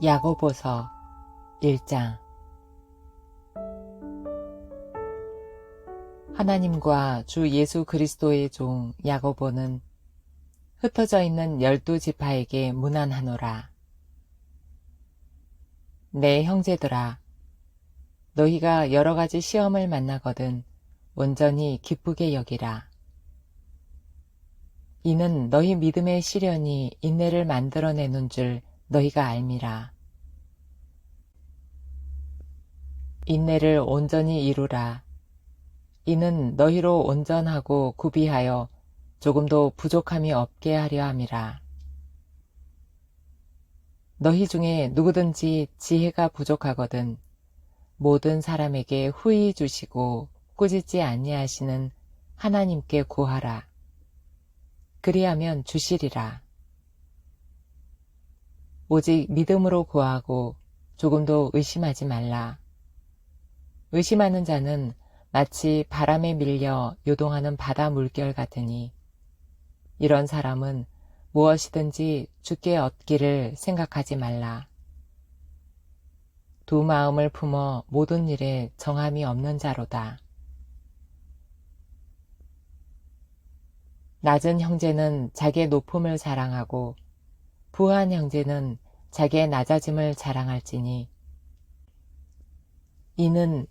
야고보서 1장. 하나님과 주 예수 그리스도의 종 야고보는 흩어져 있는 12지파에게 문안하노라. 내 형제들아, 너희가 여러 가지 시험을 만나거든 온전히 기쁘게 여기라. 이는 너희 믿음의 시련이 인내를 만들어내는 줄 너희가 알미라. 인내를 온전히 이루라. 이는 너희로 온전하고 구비하여 조금도 부족함이 없게 하려 함이라. 너희 중에 누구든지 지혜가 부족하거든 모든 사람에게 후히 주시고 꾸짖지 아니하시는 하나님께 구하라. 그리하면 주시리라. 오직 믿음으로 구하고 조금도 의심하지 말라. 의심하는 자는 마치 바람에 밀려 요동하는 바다 물결 같으니 이런 사람은 무엇이든지 주께 얻기를 생각하지 말라. 두 마음을 품어 모든 일에 정함이 없는 자로다. 낮은 형제는 자기의 높음을 자랑하고 부한 형제는 자기의 낮아짐을 자랑할지니 이는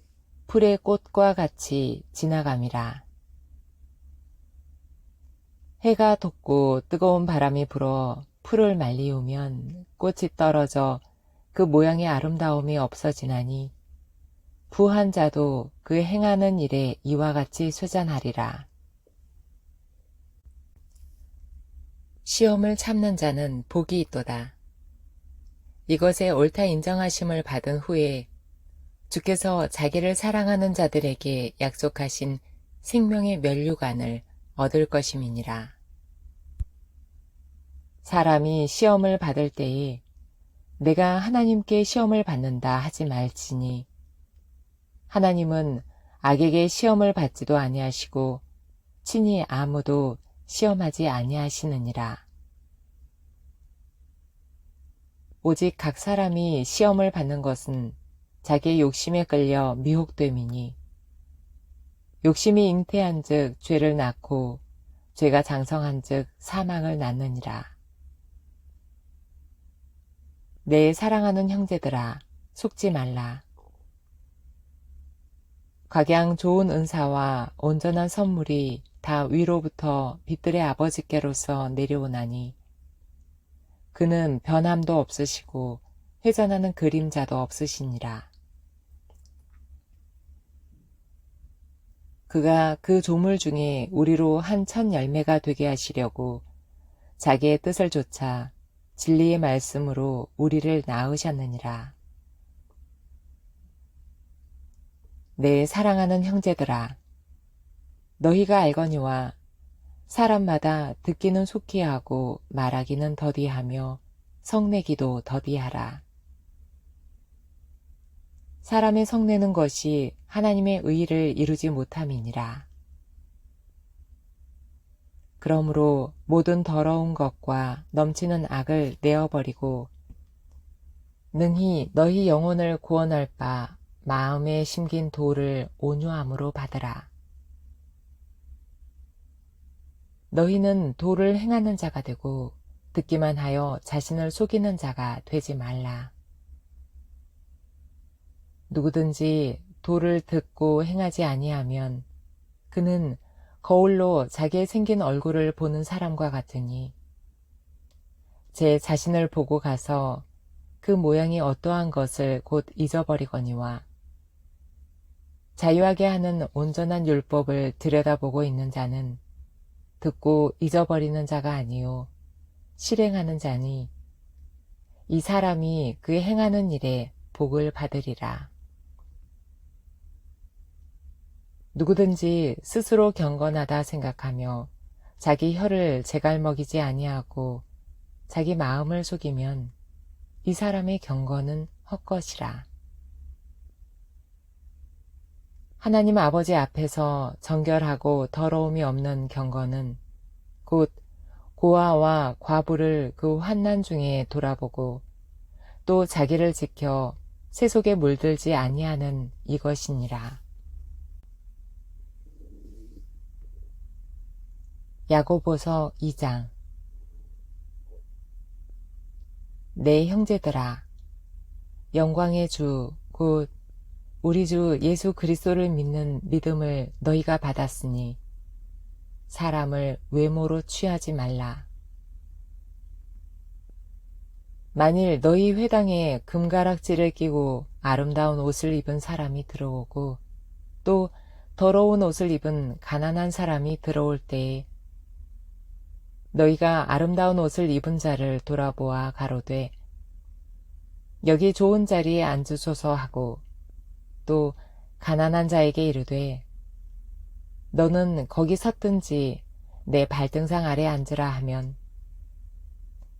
풀의 꽃과 같이 지나감이라. 해가 돋고 뜨거운 바람이 불어 풀을 말리우면 꽃이 떨어져 그 모양의 아름다움이 없어지나니 부한 자도 그 행하는 일에 이와 같이 쇠잔하리라. 시험을 참는 자는 복이 있도다. 이것에 옳다 인정하심을 받은 후에 주께서 자기를 사랑하는 자들에게 약속하신 생명의 면류관을 얻을 것임이니라. 사람이 시험을 받을 때에 내가 하나님께 시험을 받는다 하지 말지니 하나님은 악에게 시험을 받지도 아니하시고 친히 아무도 시험하지 아니하시느니라. 오직 각 사람이 시험을 받는 것은 자기의 욕심에 끌려 미혹됨이니 욕심이 잉태한 즉 죄를 낳고 죄가 장성한 즉 사망을 낳느니라. 내 사랑하는 형제들아, 속지 말라. 각양 좋은 은사와 온전한 선물이 다 위로부터 빛들의 아버지께로서 내려오나니 그는 변함도 없으시고 회전하는 그림자도 없으시니라. 그가 그 조물 중에 우리로 한 첫 열매가 되게 하시려고 자기의 뜻을 좇아 진리의 말씀으로 우리를 낳으셨느니라. 내 사랑하는 형제들아, 너희가 알거니와 사람마다 듣기는 속히 하고 말하기는 더디하며 성내기도 더디하라. 사람의 성내는 것이 하나님의 의를 이루지 못함이니라. 그러므로 모든 더러운 것과 넘치는 악을 내어버리고 능히 너희 영혼을 구원할 바 마음에 심긴 도를 온유함으로 받으라. 너희는 도를 행하는 자가 되고 듣기만 하여 자신을 속이는 자가 되지 말라. 누구든지 도를 듣고 행하지 아니하면 그는 거울로 자기의 생긴 얼굴을 보는 사람과 같으니 제 자신을 보고 가서 그 모양이 어떠한 것을 곧 잊어버리거니와 자유하게 하는 온전한 율법을 들여다보고 있는 자는 듣고 잊어버리는 자가 아니요 실행하는 자니 이 사람이 그 행하는 일에 복을 받으리라. 누구든지 스스로 경건하다 생각하며 자기 혀를 제갈먹이지 아니하고 자기 마음을 속이면 이 사람의 경건은 헛것이라. 하나님 아버지 앞에서 정결하고 더러움이 없는 경건은 곧 고아와 과부를 그 환난 중에 돌아보고 또 자기를 지켜 세속에 물들지 아니하는 이것이니라. 야고보서 2장. 내 형제들아, 영광의 주 곧 우리 주 예수 그리스도를 믿는 믿음을 너희가 받았으니 사람을 외모로 취하지 말라. 만일 너희 회당에 금가락지를 끼고 아름다운 옷을 입은 사람이 들어오고 또 더러운 옷을 입은 가난한 사람이 들어올 때에 너희가 아름다운 옷을 입은 자를 돌아보아 가로되 여기 좋은 자리에 앉으소서 하고 또 가난한 자에게 이르되 너는 거기 섰든지 내 발등상 아래 앉으라 하면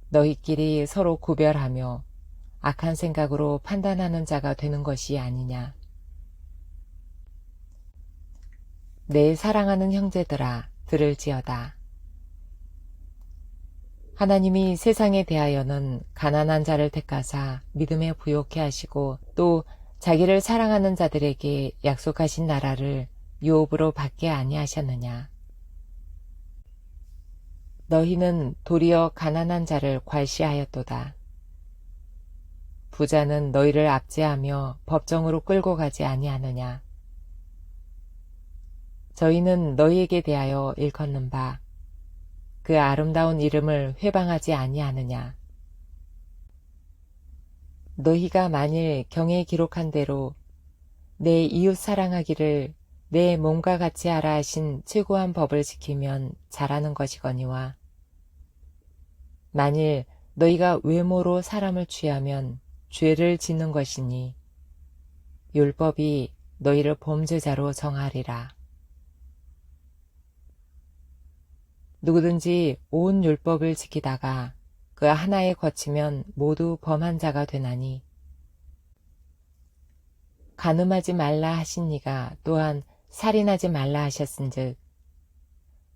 너희끼리 서로 구별하며 악한 생각으로 판단하는 자가 되는 것이 아니냐. 내 사랑하는 형제들아, 들을지어다. 하나님이 세상에 대하여는 가난한 자를 택하사 믿음에 부요케 하시고 또 자기를 사랑하는 자들에게 약속하신 나라를 유업으로 받게 아니하셨느냐. 너희는 도리어 가난한 자를 괄시하였도다. 부자는 너희를 압제하며 법정으로 끌고 가지 아니하느냐. 저희는 너희에게 대하여 일컫는 바 그 아름다운 이름을 회방하지 아니하느냐. 너희가 만일 경에 기록한 대로 내 이웃 사랑하기를 내 몸과 같이 하라 하신 최고한 법을 지키면 잘하는 것이거니와 만일 너희가 외모로 사람을 취하면 죄를 짓는 것이니 율법이 너희를 범죄자로 정하리라. 누구든지 온 율법을 지키다가 그 하나에 거치면 모두 범한 자가 되나니 간음하지 말라 하신 이가 또한 살인하지 말라 하셨은즉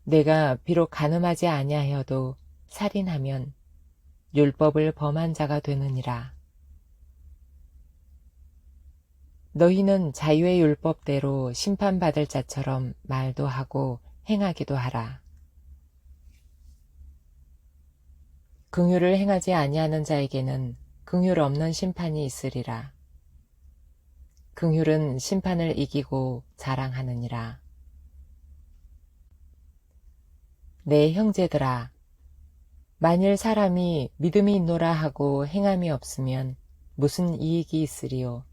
내가 비록 간음하지 아니하여도 살인하면 율법을 범한 자가 되느니라. 너희는 자유의 율법대로 심판받을 자처럼 말도 하고 행하기도 하라. 긍휼을 행하지 아니하는 자에게는 긍휼 없는 심판이 있으리라. 긍휼은 심판을 이기고 자랑하느니라. 내 형제들아, 만일 사람이 믿음이 있노라 하고 행함이 없으면 무슨 이익이 있으리요?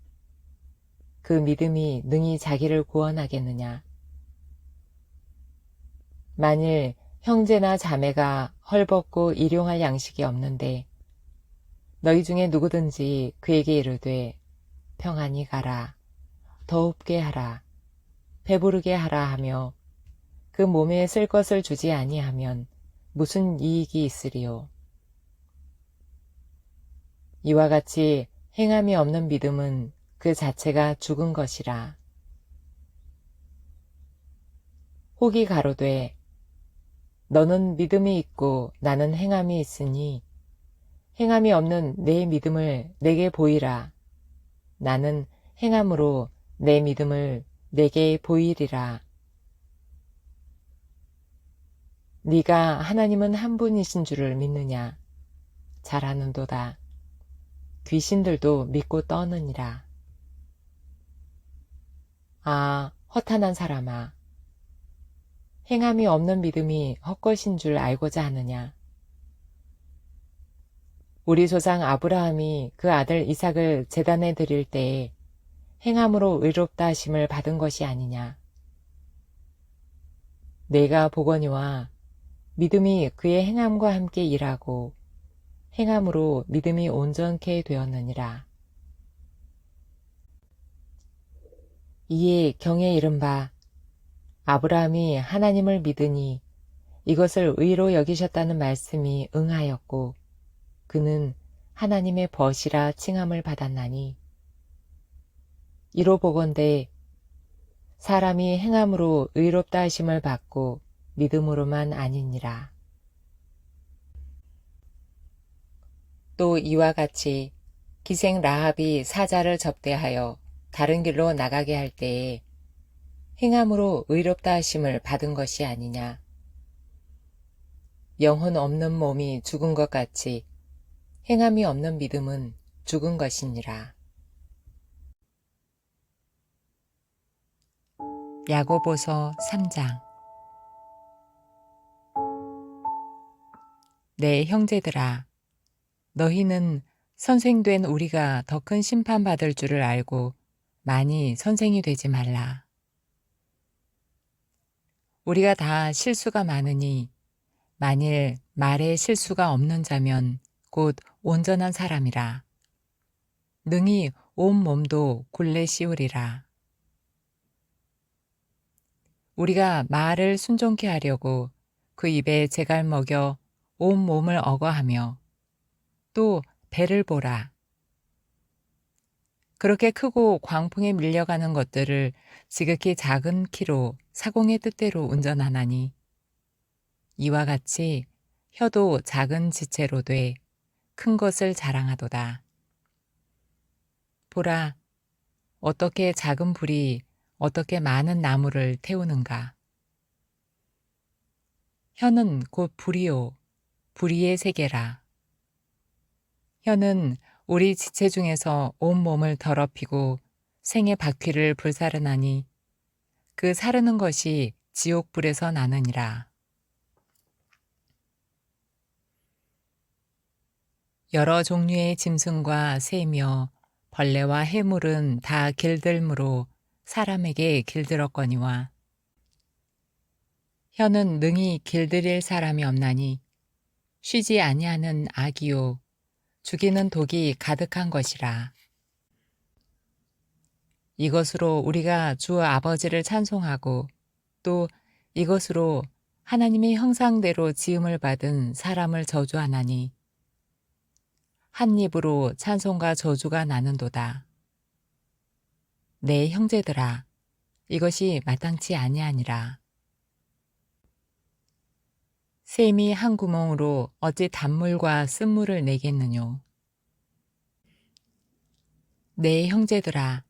그 믿음이 능히 자기를 구원하겠느냐? 만일 형제나 자매가 헐벗고 일용할 양식이 없는데 너희 중에 누구든지 그에게 이르되 평안히 가라, 더웁게 하라, 배부르게 하라 하며 그 몸에 쓸 것을 주지 아니하면 무슨 이익이 있으리요? 이와 같이 행함이 없는 믿음은 그 자체가 죽은 것이라. 혹이 가로되 너는 믿음이 있고 나는 행함이 있으니 행함이 없는 내 믿음을 내게 보이라. 나는 행함으로 내 믿음을 내게 보이리라. 네가 하나님은 한 분이신 줄을 믿느냐? 잘하는도다. 귀신들도 믿고 떠느니라. 아, 허탄한 사람아. 행함이 없는 믿음이 헛것인 줄 알고자 하느냐? 우리 조상 아브라함이 그 아들 이삭을 제단에 드릴 때에 행함으로 의롭다 하심을 받은 것이 아니냐? 내가 보거니와 믿음이 그의 행함과 함께 일하고 행함으로 믿음이 온전케 되었느니라. 이에 경에 이른바 아브라함이 하나님을 믿으니 이것을 의로 여기셨다는 말씀이 응하였고 그는 하나님의 벗이라 칭함을 받았나니 이로 보건대 사람이 행함으로 의롭다 하심을 받고 믿음으로만 아니니라. 또 이와 같이 기생 라합이 사자를 접대하여 다른 길로 나가게 할 때에 행함으로 의롭다 하심을 받은 것이 아니냐. 영혼 없는 몸이 죽은 것 같이 행함이 없는 믿음은 죽은 것이니라. 야고보서 3장. 내 형제들아, 너희는 선생된 우리가 더 큰 심판받을 줄을 알고 많이 선생이 되지 말라. 우리가 다 실수가 많으니 만일 말에 실수가 없는 자면 곧 온전한 사람이라. 능히 온 몸도 굴레 씌우리라. 우리가 말을 순종케 하려고 그 입에 재갈 먹여 온 몸을 억어하며 또 배를 보라. 그렇게 크고 광풍에 밀려가는 것들을 지극히 작은 키로 사공의 뜻대로 운전하나니 이와 같이 혀도 작은 지체로 돼 큰 것을 자랑하도다. 보라, 어떻게 작은 불이 어떻게 많은 나무를 태우는가. 혀는 곧 불이요, 불의의 세계라. 혀는 우리 지체 중에서 온 몸을 더럽히고 생의 바퀴를 불사르나니 그 사르는 것이 지옥불에서 나느니라. 여러 종류의 짐승과 새며 벌레와 해물은 다 길들므로 사람에게 길들었거니와 혀는 능히 길들일 사람이 없나니 쉬지 아니하는 악이요 죽이는 독이 가득한 것이라. 이것으로 우리가 주 아버지를 찬송하고 또 이것으로 하나님의 형상대로 지음을 받은 사람을 저주하나니 한 입으로 찬송과 저주가 나는도다. 내 형제들아, 이것이 마땅치 아니하니라. 샘이 한 구멍으로 어찌 단물과 쓴물을 내겠느뇨. 내 형제들아,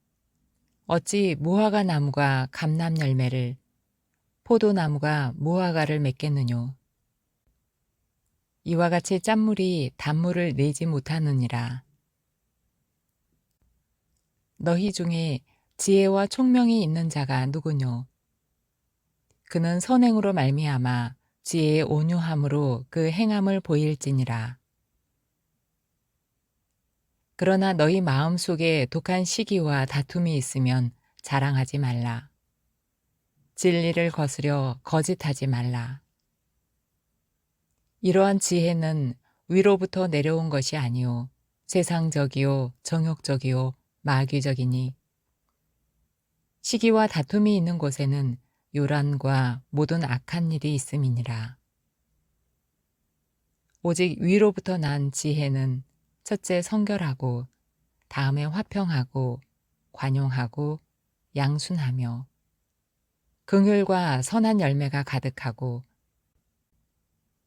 어찌 무화과 나무가 감람 열매를, 포도나무가 무화과를 맺겠느뇨. 이와 같이 짠물이 단물을 내지 못하느니라. 너희 중에 지혜와 총명이 있는 자가 누구뇨? 그는 선행으로 말미암아 지혜의 온유함으로 그 행함을 보일지니라. 그러나 너희 마음 속에 독한 시기와 다툼이 있으면 자랑하지 말라. 진리를 거스려 거짓하지 말라. 이러한 지혜는 위로부터 내려온 것이 아니요 세상적이요 정욕적이요 마귀적이니 시기와 다툼이 있는 곳에는 요란과 모든 악한 일이 있음이니라. 오직 위로부터 난 지혜는 첫째 성결하고 다음에 화평하고 관용하고 양순하며 긍휼과 선한 열매가 가득하고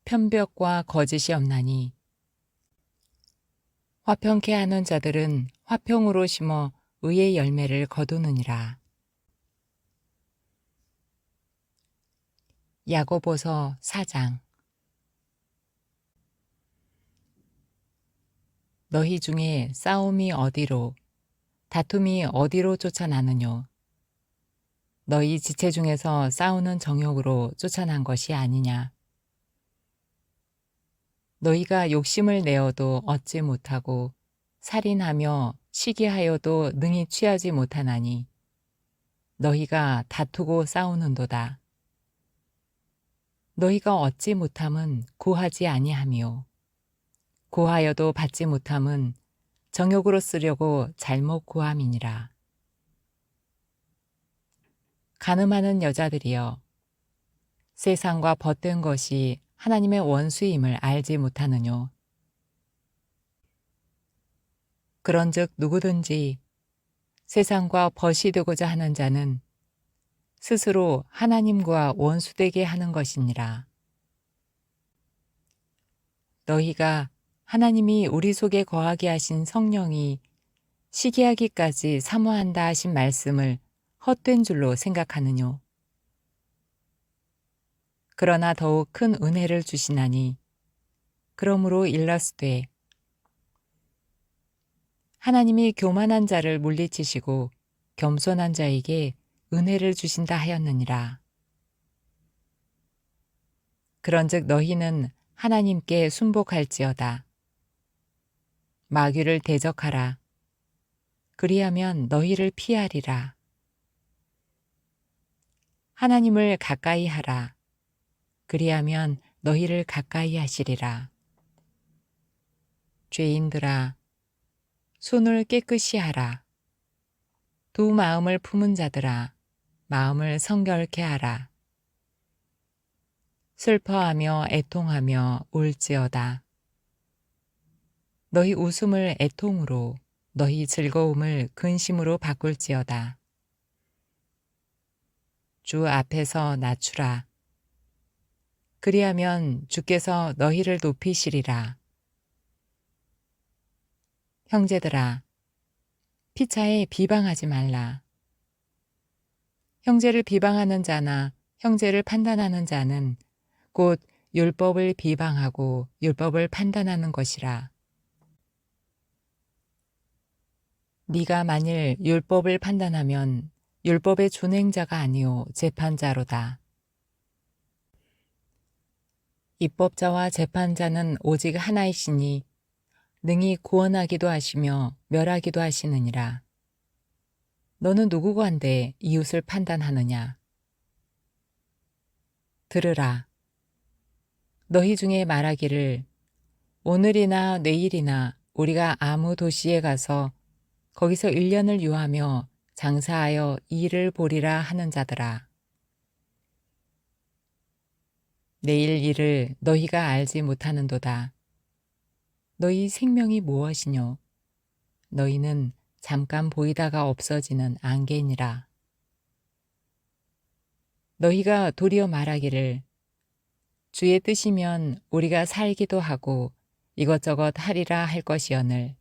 편벽과 거짓이 없나니 화평케 하는 자들은 화평으로 심어 의의 열매를 거두느니라. 야고보서 4장. 너희 중에 싸움이 어디로 다툼이 어디로 쫓아나느뇨. 너희 지체 중에서 싸우는 정욕으로 쫓아난 것이 아니냐. 너희가 욕심을 내어도 얻지 못하고 살인하며 시기하여도 능히 취하지 못하나니 너희가 다투고 싸우는도다. 너희가 얻지 못함은 구하지 아니하며 구하여도 받지 못함은 정욕으로 쓰려고 잘못 구함이니라. 간음하는 여자들이여, 세상과 벗된 것이 하나님의 원수임을 알지 못하느뇨. 그런즉 누구든지 세상과 벗이 되고자 하는 자는 스스로 하나님과 원수되게 하는 것이니라. 너희가 하나님이 우리 속에 거하게 하신 성령이 시기하기까지 사모한다 하신 말씀을 헛된 줄로 생각하느뇨. 그러나 더욱 큰 은혜를 주시나니 그러므로 일러스되 하나님이 교만한 자를 물리치시고 겸손한 자에게 은혜를 주신다 하였느니라. 그런즉 너희는 하나님께 순복할지어다. 마귀를 대적하라. 그리하면 너희를 피하리라. 하나님을 가까이 하라. 그리하면 너희를 가까이 하시리라. 죄인들아, 손을 깨끗이 하라. 두 마음을 품은 자들아, 마음을 성결케 하라. 슬퍼하며 애통하며 울지어다. 너희 웃음을 애통으로, 너희 즐거움을 근심으로 바꿀지어다. 주 앞에서 낮추라. 그리하면 주께서 너희를 높이시리라. 형제들아, 피차에 비방하지 말라. 형제를 비방하는 자나 형제를 판단하는 자는 곧 율법을 비방하고 율법을 판단하는 것이라. 네가 만일 율법을 판단하면 율법의 준행자가 아니요 재판자로다. 입법자와 재판자는 오직 하나이시니 능히 구원하기도 하시며 멸하기도 하시느니라. 너는 누구고 한데 이웃을 판단하느냐? 들으라. 너희 중에 말하기를 오늘이나 내일이나 우리가 아무 도시에 가서 거기서 1년을 유하며 장사하여 일을 보리라 하는 자들아. 내일 일을 너희가 알지 못하는도다. 너희 생명이 무엇이뇨? 너희는 잠깐 보이다가 없어지는 안개니라. 너희가 도리어 말하기를 주의 뜻이면 우리가 살기도 하고 이것저것 하리라 할 것이오늘.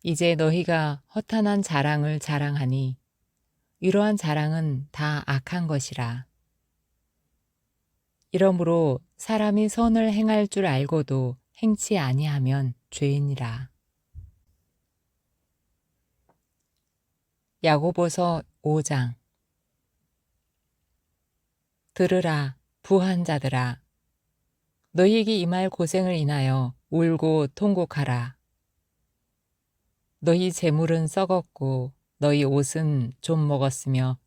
이제 너희가 허탄한 자랑을 자랑하니 이러한 자랑은 다 악한 것이라. 이러므로 사람이 선을 행할 줄 알고도 행치 아니하면 죄인이라. 야고보서 5장. 들으라, 부한 자들아. 너희에게 임할 고생을 인하여 울고 통곡하라. 너희 재물은 썩었고 너희 옷은 좀 먹었으며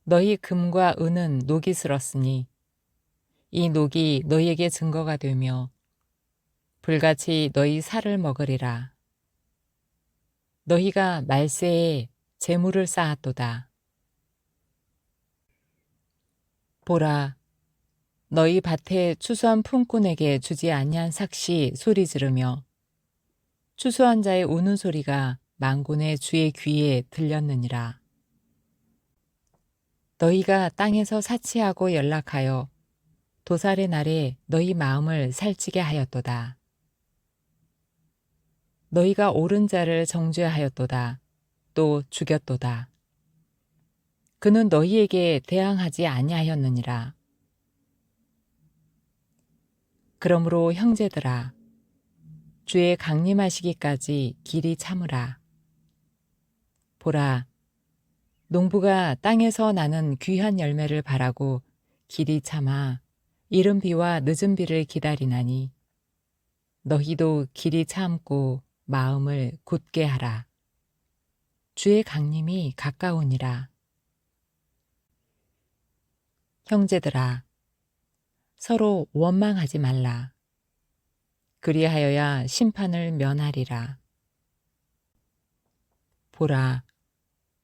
너희 금과 은은 녹이 슬었으니 이 녹이 너희에게 증거가 되며 불같이 너희 살을 먹으리라. 너희가 말세에 재물을 쌓았도다. 보라, 너희 밭에 추수한 품꾼에게 주지 아니한 삭시 소리 지르며 추수한 자의 우는 소리가 만군의 주의 귀에 들렸느니라. 너희가 땅에서 사치하고 연락하여 도살의 날에 너희 마음을 살찌게 하였도다. 너희가 옳은 자를 정죄하였도다. 또 죽였도다. 그는 너희에게 대항하지 아니하였느니라. 그러므로 형제들아, 주의 강림하시기까지 길이 참으라. 보라, 농부가 땅에서 나는 귀한 열매를 바라고 길이 참아 이른 비와 늦은 비를 기다리나니 너희도 길이 참고 마음을 굳게 하라. 주의 강림이 가까우니라. 형제들아, 서로 원망하지 말라. 그리하여야 심판을 면하리라. 보라,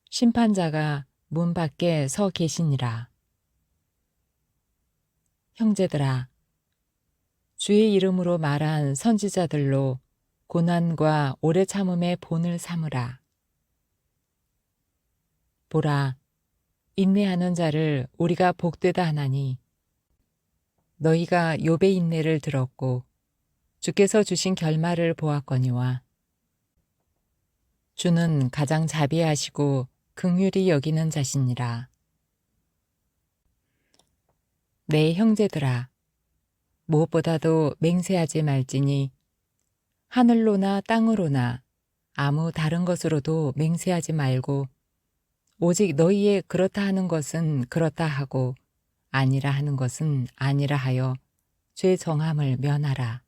심판자가 문 밖에 서 계시니라. 형제들아, 주의 이름으로 말한 선지자들로 고난과 오래 참음의 본을 삼으라. 보라, 인내하는 자를 우리가 복되다 하나니 너희가 욥의 인내를 들었고 주께서 주신 결말을 보았거니와 주는 가장 자비하시고 긍휼히 여기는 자시니라. 내 형제들아, 무엇보다도 맹세하지 말지니 하늘로나 땅으로나 아무 다른 것으로도 맹세하지 말고 오직 너희의 그렇다 하는 것은 그렇다 하고 아니라 하는 것은 아니라 하여 죄 정함을 면하라.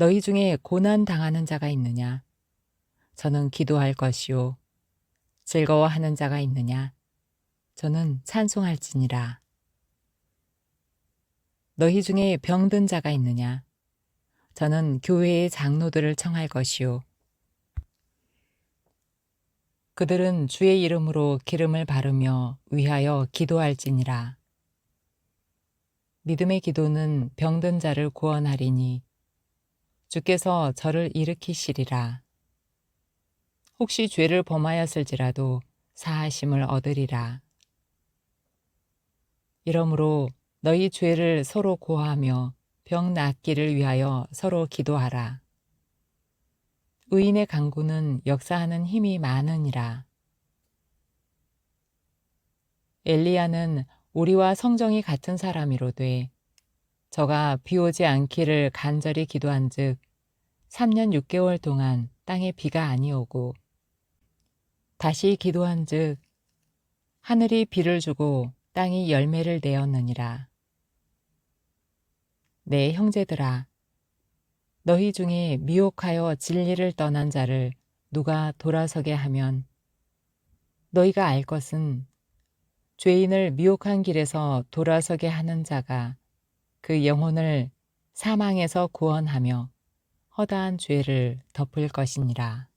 너희 중에 고난 당하는 자가 있느냐? 저는 기도할 것이요. 즐거워하는 자가 있느냐? 저는 찬송할지니라. 너희 중에 병든 자가 있느냐? 저는 교회의 장로들을 청할 것이요. 그들은 주의 이름으로 기름을 바르며 위하여 기도할지니라. 믿음의 기도는 병든 자를 구원하리니 주께서 저를 일으키시리라. 혹시 죄를 범하였을지라도 사하심을 얻으리라. 이러므로 너희 죄를 서로 고하며 병 낫기를 위하여 서로 기도하라. 의인의 간구는 역사하는 힘이 많으니라. 엘리야는 우리와 성정이 같은 사람이로되 저가 비 오지 않기를 간절히 기도한즉 3년 6개월 동안 땅에 비가 아니오고 다시 기도한즉 하늘이 비를 주고 땅이 열매를 내었느니라. 내 형제들아, 너희 중에 미혹하여 진리를 떠난 자를 누가 돌아서게 하면 너희가 알 것은 죄인을 미혹한 길에서 돌아서게 하는 자가 그 영혼을 사망에서 구원하며 허다한 죄를 덮을 것이니라.